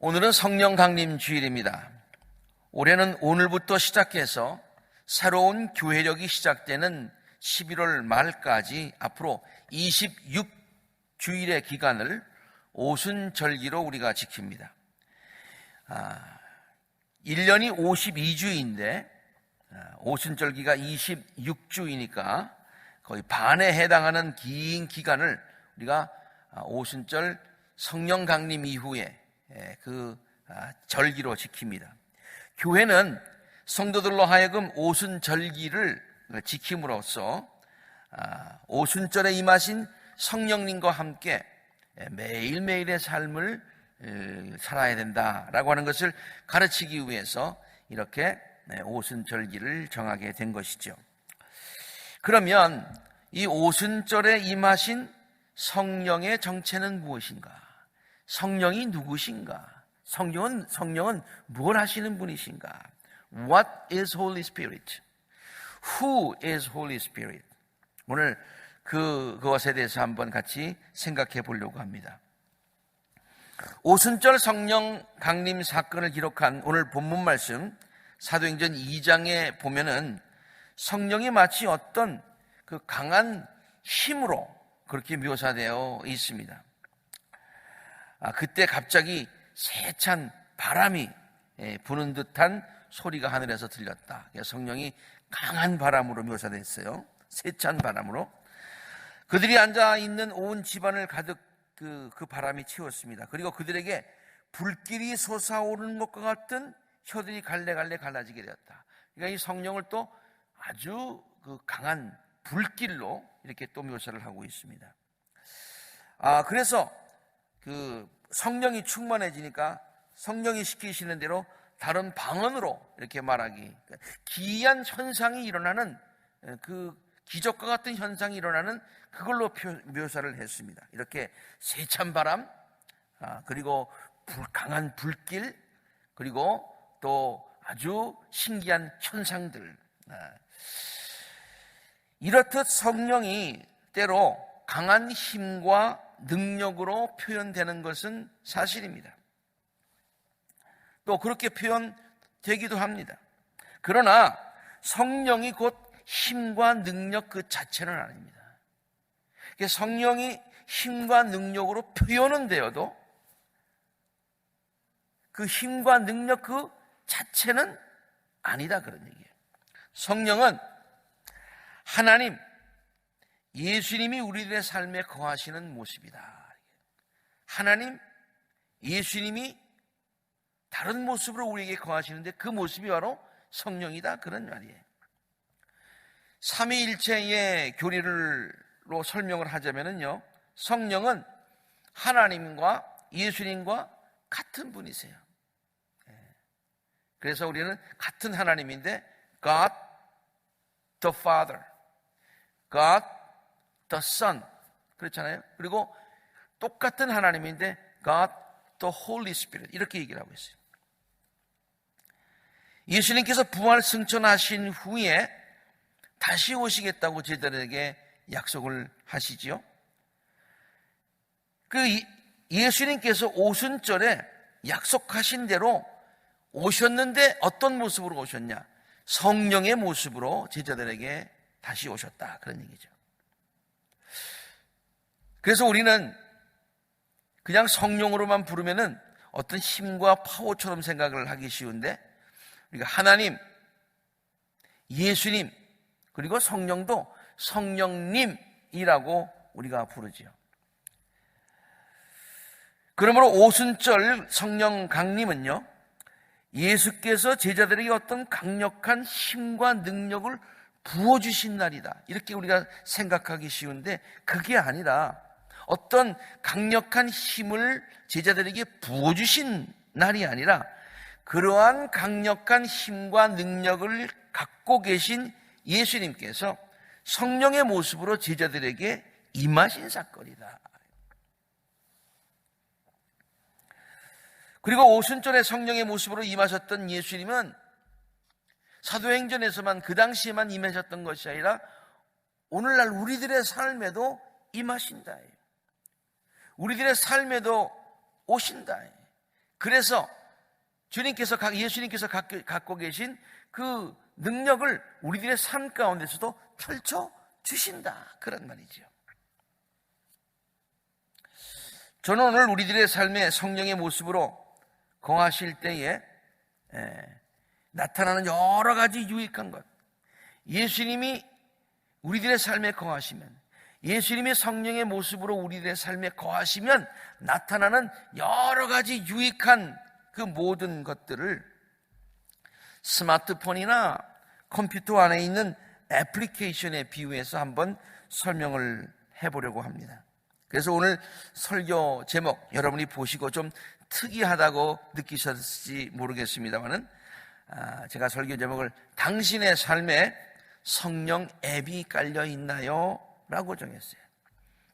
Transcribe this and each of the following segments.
오늘은 성령 강림 주일입니다. 올해는 오늘부터 시작해서 새로운 교회력이 시작되는 11월 말까지 앞으로 26주일의 기간을 오순절기로 우리가 지킵니다. 1년이 52주인데 오순절기가 26주이니까 거의 반에 해당하는 긴 기간을 우리가 오순절 성령 강림 이후에 그 절기로 지킵니다. 교회는 성도들로 하여금 오순절기를 지킴으로써 오순절에 임하신 성령님과 함께 매일매일의 삶을 살아야 된다라고 하는 것을 가르치기 위해서 이렇게 오순절기를 정하게 된 것이죠. 그러면 이 오순절에 임하신 성령의 정체는 무엇인가? 성령이 누구신가? 성령은 뭘 하시는 분이신가? What is Holy Spirit? Who is Holy Spirit? 오늘 그것에 대해서 한번 같이 생각해 보려고 합니다. 오순절 성령 강림 사건을 기록한 오늘 본문 말씀 사도행전 2장에 보면은 성령이 마치 어떤 그 강한 힘으로 그렇게 묘사되어 있습니다. 그때 갑자기 세찬 바람이 부는 듯한 소리가 하늘에서 들렸다. 성령이 강한 바람으로 묘사됐어요. 세찬 바람으로. 그들이 앉아있는 온 집안을 가득 그 바람이 채웠습니다. 그리고 그들에게 불길이 솟아오르는 것과 같은 혀들이 갈래갈래 갈라지게 되었다. 그러니까 이 성령을 또 아주 그 강한 불길로 이렇게 또 묘사를 하고 있습니다. 그래서 그 성령이 충만해지니까 성령이 시키시는 대로 다른 방언으로 이렇게 말하기, 기이한 현상이 일어나는 그 기적과 같은 현상이 일어나는 그걸로 묘사를 했습니다. 이렇게 세찬 바람, 그리고 강한 불길, 그리고 또 아주 신기한 현상들. 이렇듯 성령이 때로 강한 힘과 능력으로 표현되는 것은 사실입니다. 또 그렇게 표현되기도 합니다. 그러나 성령이 곧 힘과 능력 그 자체는 아닙니다. 성령이 힘과 능력으로 표현은 되어도 그 힘과 능력 그 자체는 아니다, 그런 얘기예요. 성령은 하나님, 예수님이 우리들의 삶에 거하시는 모습이다. 하나님, 예수님이 다른 모습으로 우리에게 거하시는데 그 모습이 바로 성령이다, 그런 말이에요. 삼위일체의 교리로 설명을 하자면요, 성령은 하나님과 예수님과 같은 분이세요. 그래서 우리는 같은 하나님인데 God the Father, God the Son, 그렇잖아요. 그리고 똑같은 하나님인데 God the Holy Spirit, 이렇게 얘기를 하고 있어요. 예수님께서 부활 승천하신 후에 다시 오시겠다고 제자들에게 약속을 하시지요. 예수님께서 오순절에 약속하신 대로 오셨는데 어떤 모습으로 오셨냐? 성령의 모습으로 제자들에게 다시 오셨다, 그런 얘기죠. 그래서 우리는 그냥 성령으로만 부르면은 어떤 힘과 파워처럼 생각을 하기 쉬운데, 우리가 하나님, 예수님, 그리고 성령도 성령님이라고 우리가 부르지요. 그러므로 오순절 성령 강림은요, 예수께서 제자들에게 어떤 강력한 힘과 능력을 부어주신 날이다, 이렇게 우리가 생각하기 쉬운데 그게 아니라 어떤 강력한 힘을 제자들에게 부어주신 날이 아니라 그러한 강력한 힘과 능력을 갖고 계신 예수님께서 성령의 모습으로 제자들에게 임하신 사건이다. 그리고 오순절에 성령의 모습으로 임하셨던 예수님은 사도행전에서만 그 당시에만 임하셨던 것이 아니라 오늘날 우리들의 삶에도 임하신다. 우리들의 삶에도 오신다. 그래서 예수님께서 갖고 계신 그 능력을 우리들의 삶 가운데서도 펼쳐 주신다, 그런 말이죠. 저는 오늘 우리들의 삶에 성령의 모습으로 거하실 때에 나타나는 여러 가지 유익한 것, 예수님이 우리들의 삶에 거하시면, 예수님의 성령의 모습으로 우리들의 삶에 거하시면 나타나는 여러 가지 유익한 그 모든 것들을 스마트폰이나 컴퓨터 안에 있는 애플리케이션에 비유해서 한번 설명을 해보려고 합니다. 그래서 오늘 설교 제목 여러분이 보시고 좀 특이하다고 느끼셨을지 모르겠습니다만은 제가 설교 제목을 당신의 삶에 성령 앱이 깔려 있나요? 라고 정했어요.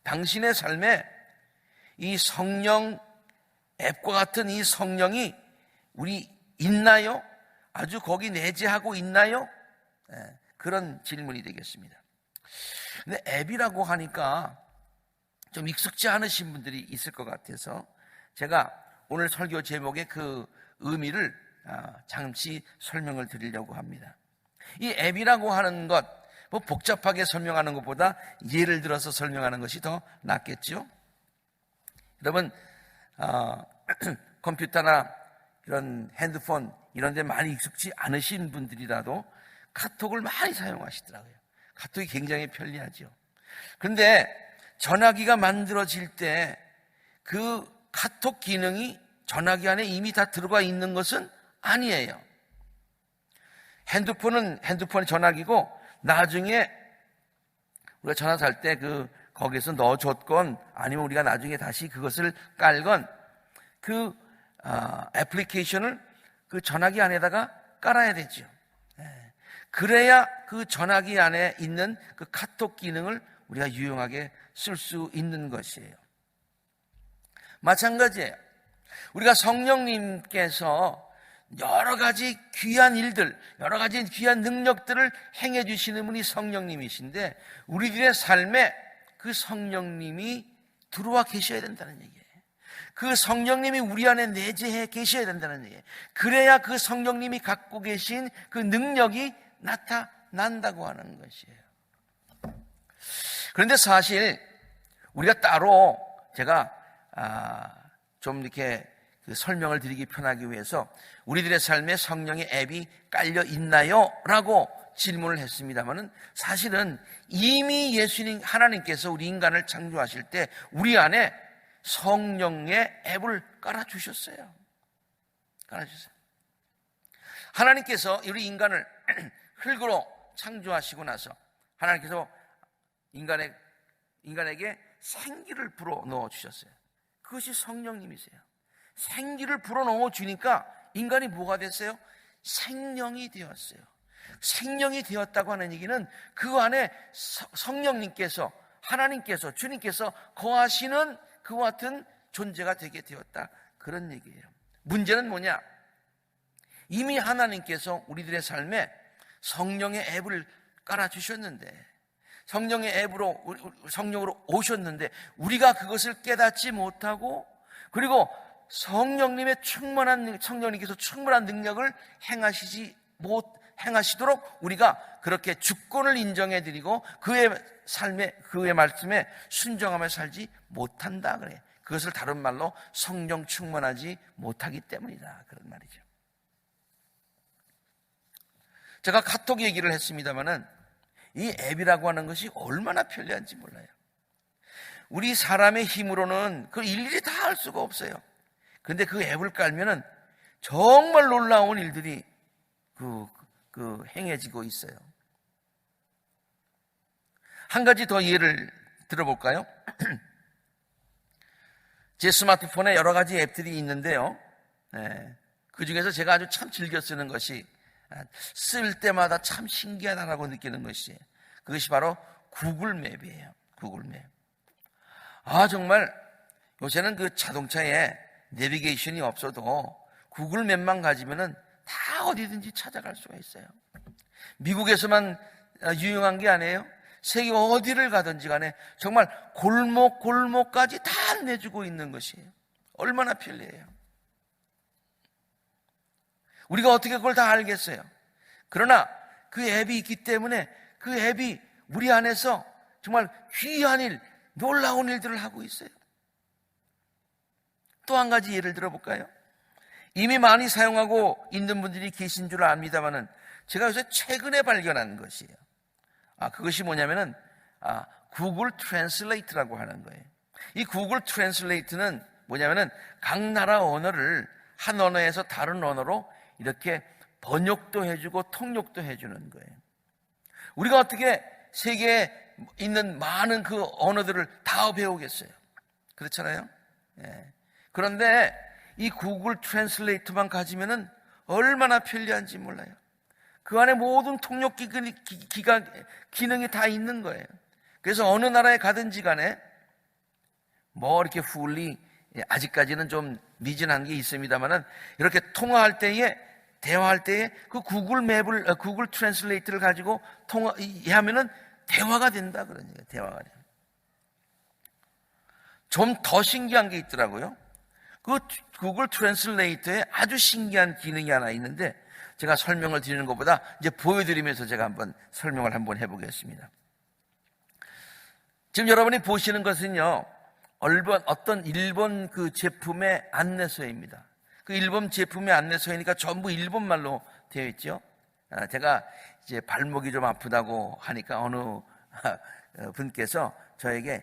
당신의 삶에 이 성령 앱과 같은 이 성령이 우리 있나요? 아주 거기 내재하고 있나요? 그런 질문이 되겠습니다. 근데 앱이라고 하니까 좀 익숙지 않으신 분들이 있을 것 같아서 제가 오늘 설교 제목의 그 의미를 잠시 설명을 드리려고 합니다. 이 앱이라고 하는 것, 뭐 복잡하게 설명하는 것보다 예를 들어서 설명하는 것이 더 낫겠죠? 여러분, 컴퓨터나 이런 핸드폰 이런 데 많이 익숙지 않으신 분들이라도 카톡을 많이 사용하시더라고요. 카톡이 굉장히 편리하죠. 그런데 전화기가 만들어질 때 그 카톡 기능이 전화기 안에 이미 다 들어가 있는 것은 아니에요. 핸드폰은 전화기고 나중에 우리가 전화 살 때 거기에서 넣어줬건 아니면 우리가 나중에 다시 그것을 깔건 그 애플리케이션을 그 전화기 안에다가 깔아야 되죠. 그래야 그 전화기 안에 있는 그 카톡 기능을 우리가 유용하게 쓸 수 있는 것이에요. 마찬가지예요. 우리가 성령님께서 여러 가지 귀한 일들, 여러 가지 귀한 능력들을 행해 주시는 분이 성령님이신데 우리들의 삶에 그 성령님이 들어와 계셔야 된다는 얘기예요. 그 성령님이 우리 안에 내재해 계셔야 된다는 얘기예요. 그래야 그 성령님이 갖고 계신 그 능력이 나타난다고 하는 것이에요. 그런데 사실 우리가 따로 제가 좀 이렇게 설명을 드리기 편하기 위해서 우리들의 삶에 성령의 앱이 깔려 있나요? 라고 질문을 했습니다만은 사실은 이미 예수님 하나님께서 우리 인간을 창조하실 때 우리 안에 성령의 앱을 깔아주셨어요. 깔아주세요. 하나님께서 우리 인간을 흙으로 창조하시고 나서 하나님께서 인간에게 생기를 불어 넣어 주셨어요. 그것이 성령님이세요. 생기를 불어넣어 주니까 인간이 뭐가 됐어요? 생명이 되었어요. 생명이 되었다고 하는 얘기는 그 안에 성령님께서, 하나님께서, 주님께서 거하시는 그와 같은 존재가 되게 되었다, 그런 얘기예요. 문제는 뭐냐? 이미 하나님께서 우리들의 삶에 성령의 앱을 깔아주셨는데, 성령의 앱으로, 성령으로 오셨는데 우리가 그것을 깨닫지 못하고, 그리고 성령님께서 충만한 능력을 행하시도록 우리가 그렇게 주권을 인정해 드리고 그의 삶에, 그의 말씀에 순종하며 살지 못한다 그래. 그것을 다른 말로 성령 충만하지 못하기 때문이다, 그런 말이죠. 제가 카톡 얘기를 했습니다마는 이 앱이라고 하는 것이 얼마나 편리한지 몰라요. 우리 사람의 힘으로는 그걸 일일이 다 할 수가 없어요. 그런데 그 앱을 깔면은 정말 놀라운 일들이 행해지고 있어요. 한 가지 더 예를 들어볼까요? 제 스마트폰에 여러 가지 앱들이 있는데요. 그 중에서 제가 아주 참 즐겨 쓰는 것이, 쓸 때마다 참 신기하다라고 느끼는 것이, 그것이 바로 구글맵이에요. 구글맵. 정말 요새는 그 자동차에 내비게이션이 없어도 구글맵만 가지면은 다 어디든지 찾아갈 수가 있어요. 미국에서만 유용한 게 아니에요. 세계 어디를 가든지 간에 정말 골목까지 다 내주고 있는 것이에요. 얼마나 편리해요. 우리가 어떻게 그걸 다 알겠어요? 그러나 그 앱이 있기 때문에 그 앱이 우리 안에서 정말 귀한 일, 놀라운 일들을 하고 있어요. 또 한 가지 예를 들어볼까요? 이미 많이 사용하고 있는 분들이 계신 줄 압니다만은 제가 요새 최근에 발견한 것이에요. 그것이 뭐냐면은 구글 트랜슬레이트라고 하는 거예요. 이 구글 트랜슬레이트는 뭐냐면은 각 나라 언어를 한 언어에서 다른 언어로 이렇게 번역도 해주고 통역도 해주는 거예요. 우리가 어떻게 세계에 있는 많은 그 언어들을 다 배우겠어요? 그렇잖아요? 예. 그런데 이 구글 트랜슬레이트만 가지면은 얼마나 편리한지 몰라요. 그 안에 모든 통역 기능이 다 있는 거예요. 그래서 어느 나라에 가든지 간에 뭐 이렇게 fully 아직까지는 좀 미진한 게 있습니다만은 이렇게 통화할 때에 대화할 때에 그 구글 트랜슬레이트를 가지고 통화하면은 대화가 된다 그런 얘기예요. 대화가 돼요. 좀 더 신기한 게 있더라고요. 그 구글 트랜슬레이터에 아주 신기한 기능이 하나 있는데 제가 설명을 드리는 것보다 이제 보여드리면서 제가 한번 설명을 한번 해보겠습니다. 지금 여러분이 보시는 것은요, 어떤 일본 그 제품의 안내서입니다. 그 일본 제품의 안내서이니까 전부 일본말로 되어 있죠. 제가 이제 발목이 좀 아프다고 하니까 어느 분께서 저에게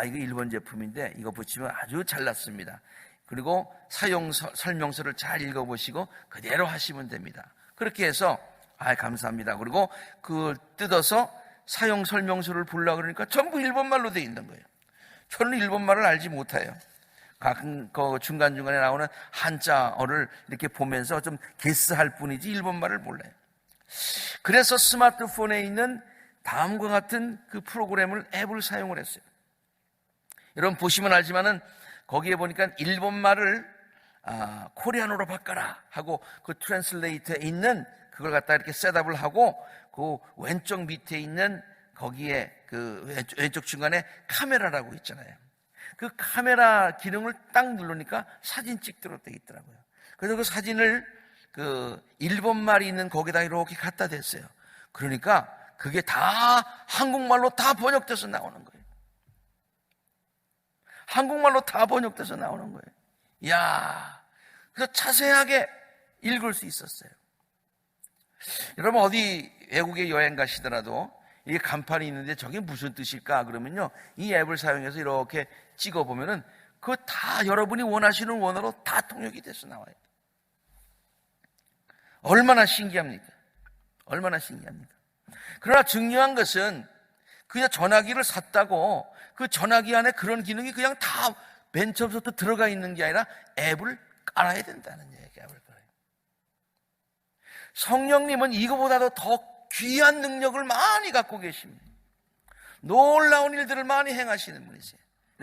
이거 일본 제품인데 이거 붙이면 아주 잘났습니다. 그리고 사용 설명서를 잘 읽어보시고 그대로 하시면 됩니다. 그렇게 해서 감사합니다. 그리고 그 뜯어서 사용 설명서를 보려고 그러니까 전부 일본말로 되어 있는 거예요. 저는 일본말을 알지 못해요. 가끔 그 중간중간에 나오는 한자어를 이렇게 보면서 좀 게스할 뿐이지 일본말을 몰라요. 그래서 스마트폰에 있는 다음과 같은 그 앱을 사용을 했어요. 여러분 보시면 알지만은 거기에 보니까 일본말을 코리안어로 바꿔라 하고 그 트랜슬레이터에 있는 그걸 갖다 이렇게 셋업을 하고 그 왼쪽 밑에 있는 거기에 그 왼쪽 중간에 카메라라고 있잖아요. 그 카메라 기능을 딱 누르니까 사진 찍도록 되어 있더라고요. 그래서 그 사진을 그 일본말이 있는 거기다 이렇게 갖다 댔어요. 그러니까 그게 다 한국말로 다 번역돼서 나오는 거예요. 한국말로 다 번역돼서 나오는 거예요. 이야, 그래서 자세하게 읽을 수 있었어요. 여러분 어디 외국에 여행 가시더라도 이게 간판이 있는데 저게 무슨 뜻일까 그러면요, 이 앱을 사용해서 이렇게 찍어보면은 그거 다 여러분이 원하시는 원어로 다 통역이 돼서 나와요. 얼마나 신기합니까? 얼마나 신기합니까? 그러나 중요한 것은 그냥 전화기를 샀다고 그 전화기 안에 그런 기능이 그냥 다 맨 처음부터 들어가 있는 게 아니라 앱을 깔아야 된다는 얘기예요. 앱을 깔아요. 성령님은 이거보다도 더 귀한 능력을 많이 갖고 계십니다. 놀라운 일들을 많이 행하시는 분이세요.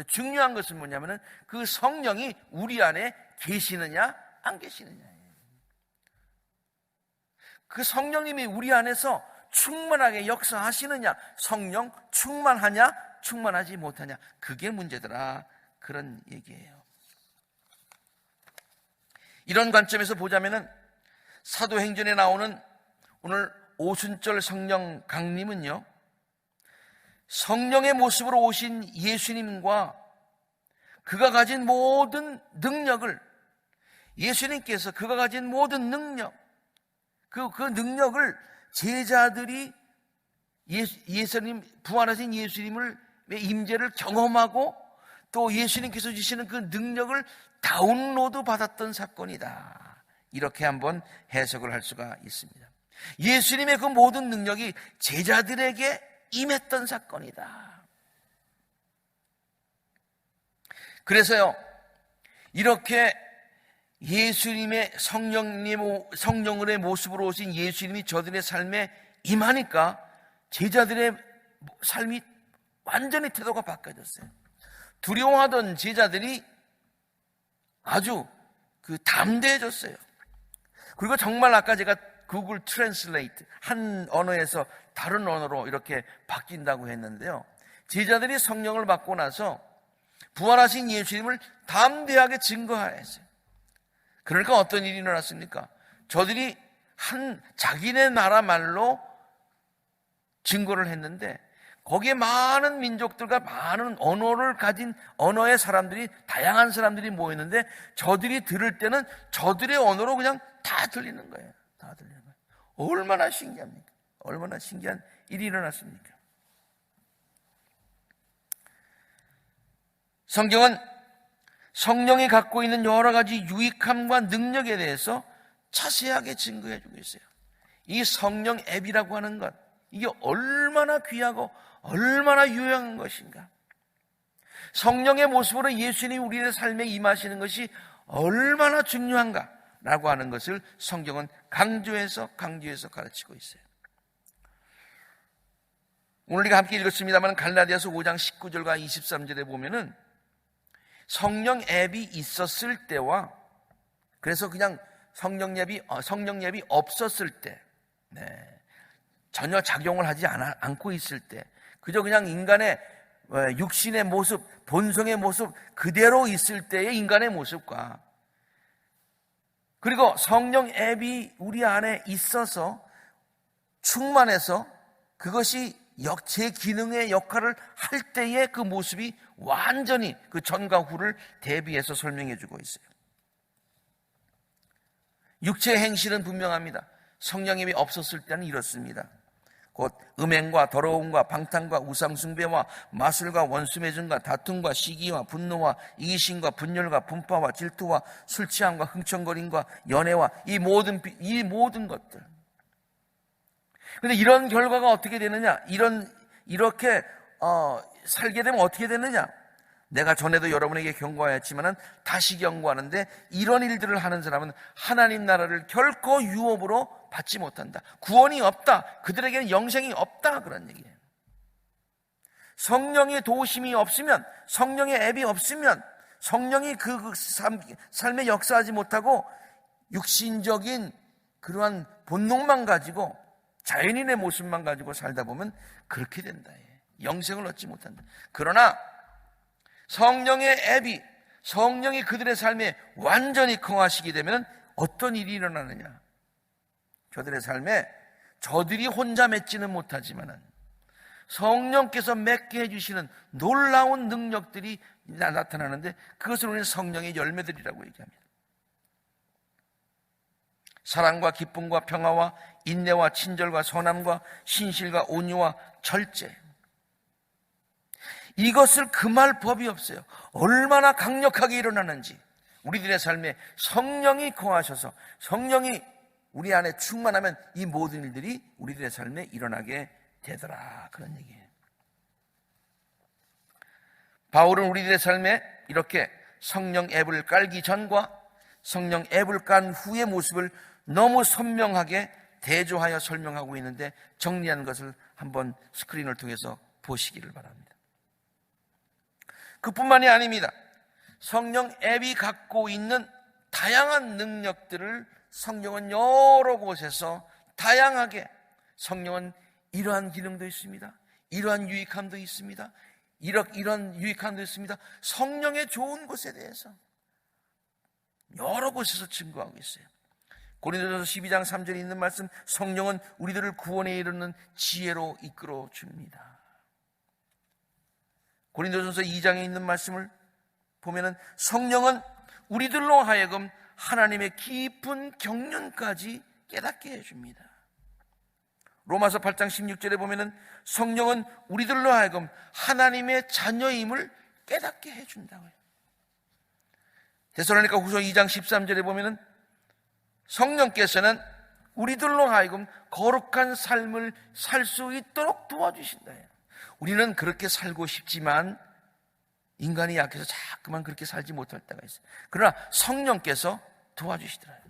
중요한 것은 뭐냐면은 그 성령이 우리 안에 계시느냐 안 계시느냐예요. 그 성령님이 우리 안에서 충만하게 역사하시느냐, 성령 충만하냐 충만하지 못하냐, 그게 문제더라, 그런 얘기예요. 이런 관점에서 보자면은 사도행전에 나오는 오늘 오순절 성령 강림은요, 성령의 모습으로 오신 예수님과 그가 가진 모든 능력을, 예수님께서 그가 가진 모든 능력, 그 능력을 제자들이 예수님, 부활하신 예수님의 임재를 경험하고 또 예수님께서 주시는 그 능력을 다운로드 받았던 사건이다, 이렇게 한번 해석을 할 수가 있습니다. 예수님의 그 모든 능력이 제자들에게 임했던 사건이다. 그래서요, 이렇게 예수님의 성령의 모습으로 오신 예수님이 저들의 삶에 임하니까 제자들의 삶이 완전히 태도가 바뀌어졌어요. 두려워하던 제자들이 아주 담대해졌어요. 그리고 정말 아까 제가 구글 트랜슬레이트, 한 언어에서 다른 언어로 이렇게 바뀐다고 했는데요, 제자들이 성령을 받고 나서 부활하신 예수님을 담대하게 증거하였어요. 그러니까 어떤 일이 일어났습니까? 저들이 자기네 나라 말로 증거를 했는데 거기에 많은 민족들과 많은 언어를 가진 언어의 사람들이, 다양한 사람들이 모였는데 저들이 들을 때는 저들의 언어로 그냥 다 들리는 거예요. 다 들리는 거예요. 얼마나 신기합니까? 얼마나 신기한 일이 일어났습니까? 성경은 성령이 갖고 있는 여러 가지 유익함과 능력에 대해서 자세하게 증거해 주고 있어요. 이 성령 앱이라고 하는 것, 이게 얼마나 귀하고 얼마나 유용한 것인가. 성령의 모습으로 예수님이 우리의 삶에 임하시는 것이 얼마나 중요한가라고 하는 것을 성경은 강조해서 가르치고 있어요. 오늘 우리가 함께 읽었습니다만 갈라디아서 5장 19절과 23절에 보면은 성령 앱이 있었을 때와, 그래서 그냥 성령 앱이 없었을 때, 전혀 작용을 하지 않고 있을 때, 그저 그냥 인간의 육신의 모습, 본성의 모습 그대로 있을 때의 인간의 모습과, 그리고 성령 앱이 우리 안에 있어서 충만해서 그것이 제 기능의 역할을 할 때의 그 모습이 완전히 그 전과 후를 대비해서 설명해 주고 있어요. 육체의 행실은 분명합니다. 성령님이 없었을 때는 이렇습니다. 곧 음행과 더러움과 방탕과 우상숭배와 마술과 원수매증과 다툼과 시기와 분노와 이기심과 분열과 분파와 질투와 술취함과 흥청거림과 연애와 이 모든 것들. 그런데 이런 결과가 어떻게 되느냐? 이렇게 살게 되면 어떻게 되느냐? 내가 전에도 여러분에게 경고하였지만은 다시 경고하는데, 이런 일들을 하는 사람은 하나님 나라를 결코 유업으로 받지 못한다. 구원이 없다. 그들에게는 영생이 없다. 그런 얘기예요. 성령의 도우심이 없으면, 성령의 앱이 없으면, 성령이 그 삶에 역사하지 못하고 육신적인 그러한 본능만 가지고, 자연인의 모습만 가지고 살다 보면 그렇게 된다. 영생을 얻지 못한다. 그러나 성령의 앱이, 성령이 그들의 삶에 완전히 거하시게 되면 어떤 일이 일어나느냐? 저들의 삶에 저들이 혼자 맺지는 못하지만 성령께서 맺게 해주시는 놀라운 능력들이 나타나는데, 그것을 우리는 성령의 열매들이라고 얘기합니다. 사랑과 기쁨과 평화와 인내와 친절과 선함과 신실과 온유와 절제. 이것을 금할 법이 없어요. 얼마나 강력하게 일어나는지. 우리들의 삶에 성령이 거하셔서 성령이 우리 안에 충만하면 이 모든 일들이 우리들의 삶에 일어나게 되더라. 그런 얘기예요. 바울은 우리들의 삶에 이렇게 성령 앱을 깔기 전과 성령 앱을 깐 후의 모습을 너무 선명하게 대조하여 설명하고 있는데, 정리한 것을 한번 스크린을 통해서 보시기를 바랍니다. 그뿐만이 아닙니다. 성령 앱이 갖고 있는 다양한 능력들을 성령은 여러 곳에서 다양하게, 성령은 이러한 기능도 있습니다. 이러한 유익함도 있습니다. 이런 유익함도 있습니다. 성령의 좋은 것에 대해서 여러 곳에서 증거하고 있어요. 고린도전서 12장 3절에 있는 말씀, 성령은 우리들을 구원에 이르는 지혜로 이끌어 줍니다. 고린도전서 2장에 있는 말씀을 보면은 성령은 우리들로 하여금 하나님의 깊은 경륜까지 깨닫게 해줍니다. 로마서 8장 16절에 보면은 성령은 우리들로 하여금 하나님의 자녀임을 깨닫게 해준다고요. 데살로니가 후서 2장 13절에 보면은 성령께서는 우리들로 하여금 거룩한 삶을 살 수 있도록 도와주신다. 우리는 그렇게 살고 싶지만 인간이 약해서 자꾸만 그렇게 살지 못할 때가 있어요. 그러나 성령께서 도와주시더라고요.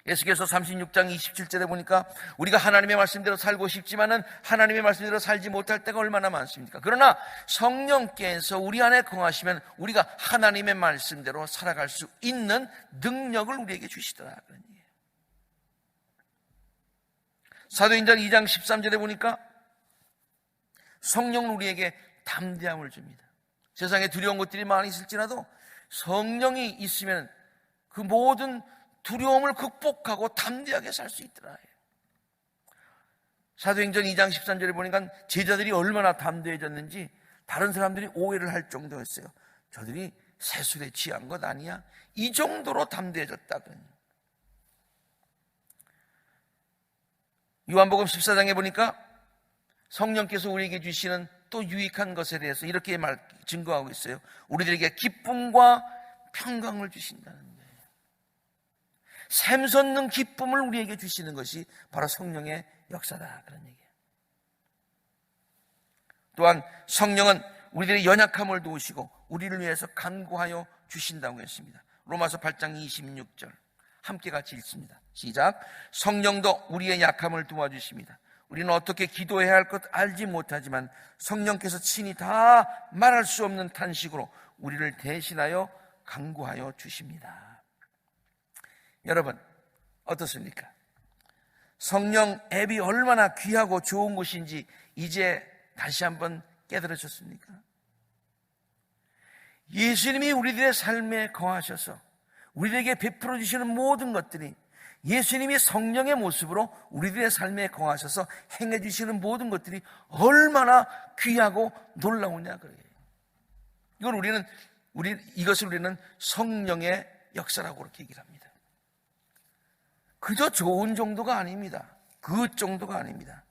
에스겔서 36장 27절에 보니까 우리가 하나님의 말씀대로 살고 싶지만은 하나님의 말씀대로 살지 못할 때가 얼마나 많습니까? 그러나 성령께서 우리 안에 거하시면 우리가 하나님의 말씀대로 살아갈 수 있는 능력을 우리에게 주시더라. 그런 얘기예요. 사도행전 2장 13절에 보니까 성령은 우리에게 담대함을 줍니다. 세상에 두려운 것들이 많이 있을지라도 성령이 있으면 그 모든 두려움을 극복하고 담대하게 살 수 있더라. 사도행전 2장 13절에 보니까 제자들이 얼마나 담대해졌는지 다른 사람들이 오해를 할 정도였어요. 저들이 세술에 취한 것 아니야? 이 정도로 담대해졌다. 요한복음 14장에 보니까 성령께서 우리에게 주시는 또 유익한 것에 대해서 이렇게 증거하고 있어요. 우리들에게 기쁨과 평강을 주신다는 거예요. 샘솟는 기쁨을 우리에게 주시는 것이 바로 성령의 역사다, 그런 얘기예요. 또한 성령은 우리들의 연약함을 도우시고 우리를 위해서 간구하여 주신다고 했습니다. 로마서 8장 26절 함께 같이 읽습니다. 시작. 성령도 우리의 약함을 도와주십니다. 우리는 어떻게 기도해야 할 것 알지 못하지만 성령께서 친히 다 말할 수 없는 탄식으로 우리를 대신하여 간구하여 주십니다. 여러분 어떻습니까? 성령 앱이 얼마나 귀하고 좋은 것인지 이제 다시 한번 깨달으셨습니까? 예수님이 우리들의 삶에 거하셔서 우리에게 베풀어 주시는 모든 것들이, 예수님이 성령의 모습으로 우리들의 삶에 거하셔서 행해 주시는 모든 것들이 얼마나 귀하고 놀라우냐 그래요. 이것을 우리는 성령의 역사라고 그렇게 얘기를 합니다. 그저 좋은 정도가 아닙니다. 그 정도가 아닙니다.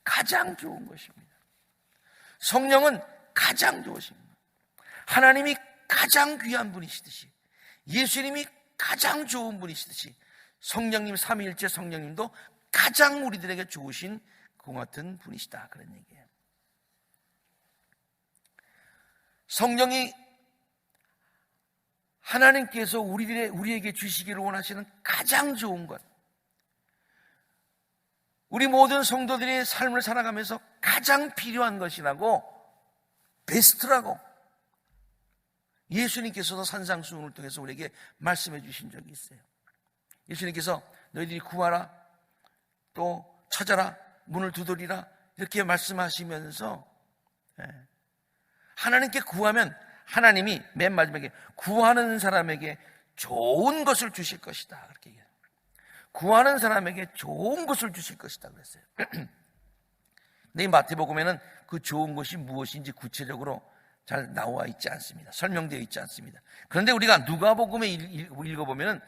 가장 좋은 것입니다. 성령은 가장 좋으십니다. 하나님이 가장 귀한 분이시듯이, 예수님이 가장 좋은 분이시듯이 성령님, 삼위일체 성령님도 가장 우리들에게 좋으신 그 같은 분이시다, 그런 얘기예요. 성령이 하나님께서 우리에게 주시기를 원하시는 가장 좋은 것, 우리 모든 성도들의 삶을 살아가면서 가장 필요한 것이라고, 베스트라고 예수님께서도 산상수훈을 통해서 우리에게 말씀해 주신 적이 있어요. 예수님께서 너희들이 구하라, 또 찾아라, 문을 두드리라 이렇게 말씀하시면서 하나님께 구하면 하나님이 맨 마지막에 구하는 사람에게 좋은 것을 주실 것이다, 그렇게 얘기해요. 구하는 사람에게 좋은 것을 주실 것이다 그랬어요. 근데 이 마태복음에는 그 좋은 것이 무엇인지 구체적으로 잘 나와 있지 않습니다. 설명되어 있지 않습니다. 그런데 우리가 누가복음에 읽어보면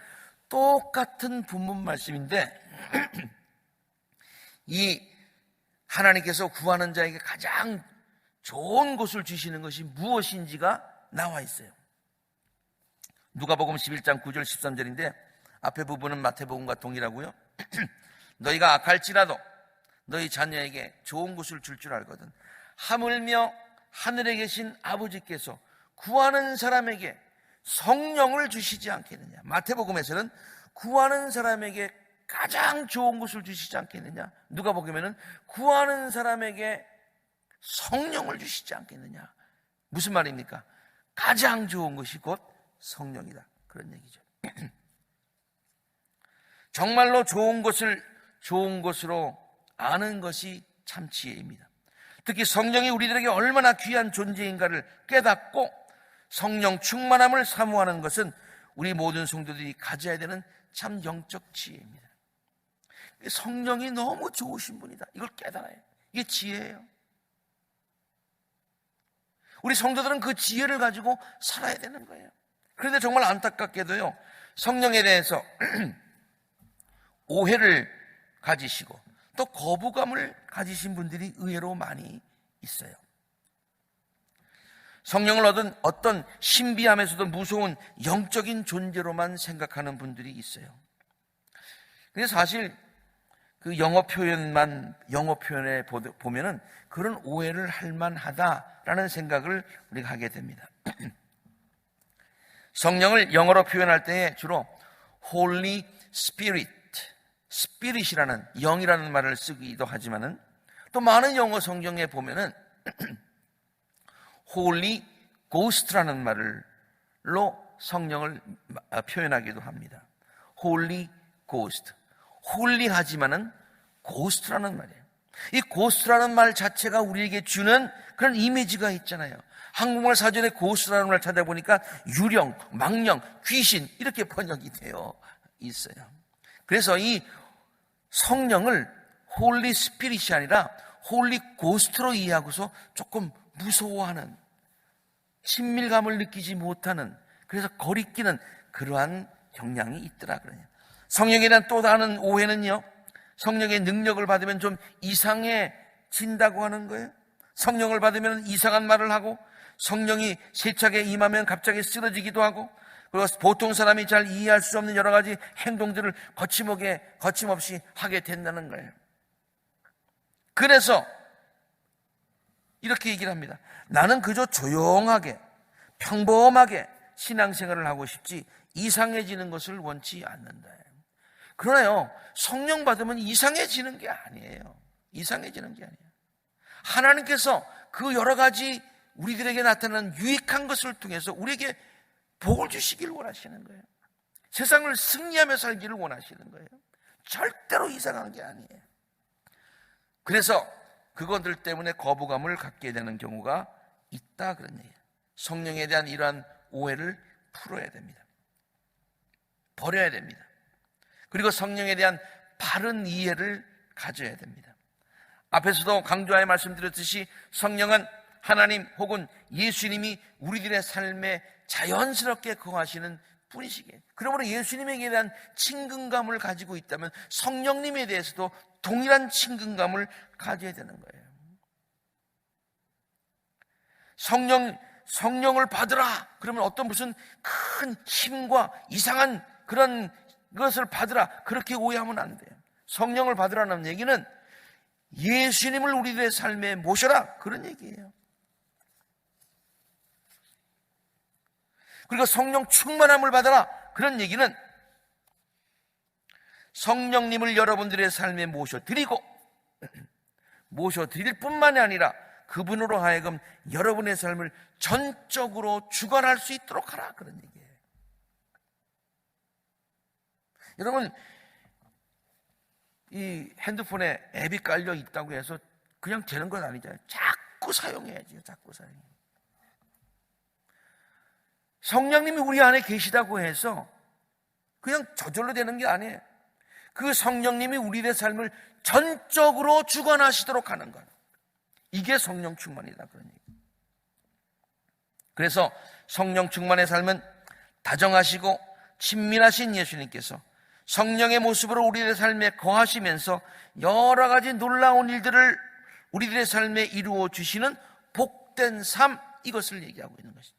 똑같은 본문 말씀인데 이 하나님께서 구하는 자에게 가장 좋은 것을 주시는 것이 무엇인지가 나와 있어요. 누가복음 11장 9절 13절인데 앞에 부분은 마태복음과 동일하고요. 너희가 악할지라도 너희 자녀에게 좋은 것을 줄 줄 알거든 하물며 하늘에 계신 아버지께서 구하는 사람에게 성령을 주시지 않겠느냐. 마태복음에서는 구하는 사람에게 가장 좋은 것을 주시지 않겠느냐. 누가복음에는 구하는 사람에게 성령을 주시지 않겠느냐. 무슨 말입니까? 가장 좋은 것이 곧 성령이다, 그런 얘기죠. 정말로 좋은 것을 좋은 것으로 아는 것이 참 지혜입니다. 특히 성령이 우리들에게 얼마나 귀한 존재인가를 깨닫고 성령 충만함을 사모하는 것은 우리 모든 성도들이 가져야 되는 참 영적 지혜입니다. 성령이 너무 좋으신 분이다, 이걸 깨달아야 해요. 이게 지혜예요. 우리 성도들은 그 지혜를 가지고 살아야 되는 거예요. 그런데 정말 안타깝게도요, 성령에 대해서 오해를 가지시고 또 거부감을 가지신 분들이 의외로 많이 있어요. 성령을 얻은 어떤 신비하면서도 무서운 영적인 존재로만 생각하는 분들이 있어요. 근데 사실 그 영어 표현에 보면은 그런 오해를 할 만하다라는 생각을 우리가 하게 됩니다. 성령을 영어로 표현할 때 주로 Holy Spirit, Spirit이라는 영이라는 말을 쓰기도 하지만은 또 많은 영어 성경에 보면은 Holy Ghost라는 말로 성령을 표현하기도 합니다. Holy Ghost, 홀리하지만은 Ghost라는 말이에요. 이 Ghost라는 말 자체가 우리에게 주는 그런 이미지가 있잖아요. 한국말 사전에 Ghost라는 말 찾아보니까 유령, 망령, 귀신 이렇게 번역이 돼요. 있어요. 그래서 이 성령을 홀리 스피릿이 아니라 홀리 고스트로 이해하고서 조금 무서워하는, 친밀감을 느끼지 못하는, 그래서 거리끼는 그러한 경향이 있더라 그러냐. 성령에 대한 또 다른 오해는요, 성령의 능력을 받으면 좀 이상해진다고 하는 거예요. 성령을 받으면 이상한 말을 하고, 성령이 세차게 임하면 갑자기 쓰러지기도 하고, 그리고 보통 사람이 잘 이해할 수 없는 여러 가지 행동들을 거침없이 하게 된다는 거예요. 그래서 이렇게 얘기를 합니다. 나는 그저 조용하게 평범하게 신앙생활을 하고 싶지 이상해지는 것을 원치 않는다. 그러나요, 성령 받으면 이상해지는 게 아니에요. 이상해지는 게 아니에요. 하나님께서 그 여러 가지 우리들에게 나타나는 유익한 것을 통해서 우리에게 복을 주시기를 원하시는 거예요. 세상을 승리하며 살기를 원하시는 거예요. 절대로 이상한 게 아니에요. 그래서 그것들 때문에 거부감을 갖게 되는 경우가 있다 그런 얘기예요. 성령에 대한 이러한 오해를 풀어야 됩니다. 버려야 됩니다. 그리고 성령에 대한 바른 이해를 가져야 됩니다. 앞에서도 강조하여 말씀드렸듯이 성령은 하나님 혹은 예수님이 우리들의 삶에 자연스럽게 거하시는 분이시기에, 그러므로 예수님에 대한 친근감을 가지고 있다면 성령님에 대해서도 동일한 친근감을 가져야 되는 거예요. 성령을 받으라 그러면 어떤 무슨 큰 힘과 이상한 그런 것을 받으라, 그렇게 오해하면 안 돼요. 성령을 받으라는 얘기는 예수님을 우리들의 삶에 모셔라, 그런 얘기예요. 그리고 성령 충만함을 받아라, 그런 얘기는 성령님을 여러분들의 삶에 모셔드리고, 모셔드릴 뿐만이 아니라 그분으로 하여금 여러분의 삶을 전적으로 주관할 수 있도록 하라, 그런 얘기예요. 여러분, 이 핸드폰에 앱이 깔려 있다고 해서 그냥 되는 건 아니잖아요. 자꾸 사용해야죠. 자꾸 사용해야죠. 성령님이 우리 안에 계시다고 해서 그냥 저절로 되는 게 아니에요. 그 성령님이 우리의 삶을 전적으로 주관하시도록 하는 것, 이게 성령 충만이다, 그런 얘기. 그래서 성령 충만의 삶은 다정하시고 친밀하신 예수님께서 성령의 모습으로 우리의 삶에 거하시면서 여러 가지 놀라운 일들을 우리들의 삶에 이루어 주시는 복된 삶, 이것을 얘기하고 있는 것입니다.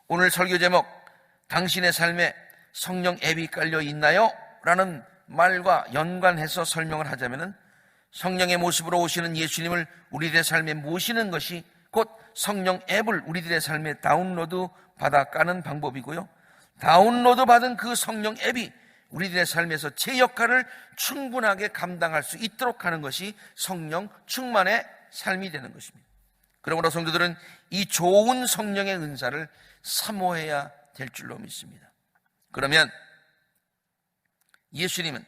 오늘 설교 제목, 당신의 삶에 성령 앱이 깔려 있나요? 라는 말과 연관해서 설명을 하자면, 성령의 모습으로 오시는 예수님을 우리들의 삶에 모시는 것이 곧 성령 앱을 우리들의 삶에 다운로드 받아 까는 방법이고요, 다운로드 받은 그 성령 앱이 우리들의 삶에서 제 역할을 충분하게 감당할 수 있도록 하는 것이 성령 충만의 삶이 되는 것입니다. 그러므로 성도들은 이 좋은 성령의 은사를 사모해야 될 줄로 믿습니다. 그러면 예수님은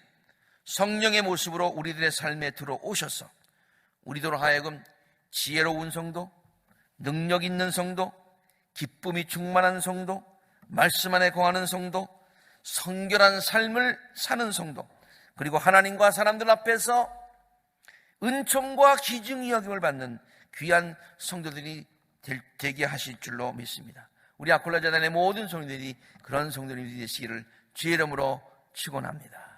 성령의 모습으로 우리들의 삶에 들어오셔서 우리들로 하여금 지혜로운 성도, 능력 있는 성도, 기쁨이 충만한 성도, 말씀 안에 거하는 성도, 성결한 삶을 사는 성도, 그리고 하나님과 사람들 앞에서 은총과 귀중히 여김을 받는 귀한 성도들이 되게 하실 줄로 믿습니다. 우리 아콜라 재단의 모든 성도들이 그런 성도들이 되시기를 주의 이름으로 축원합니다.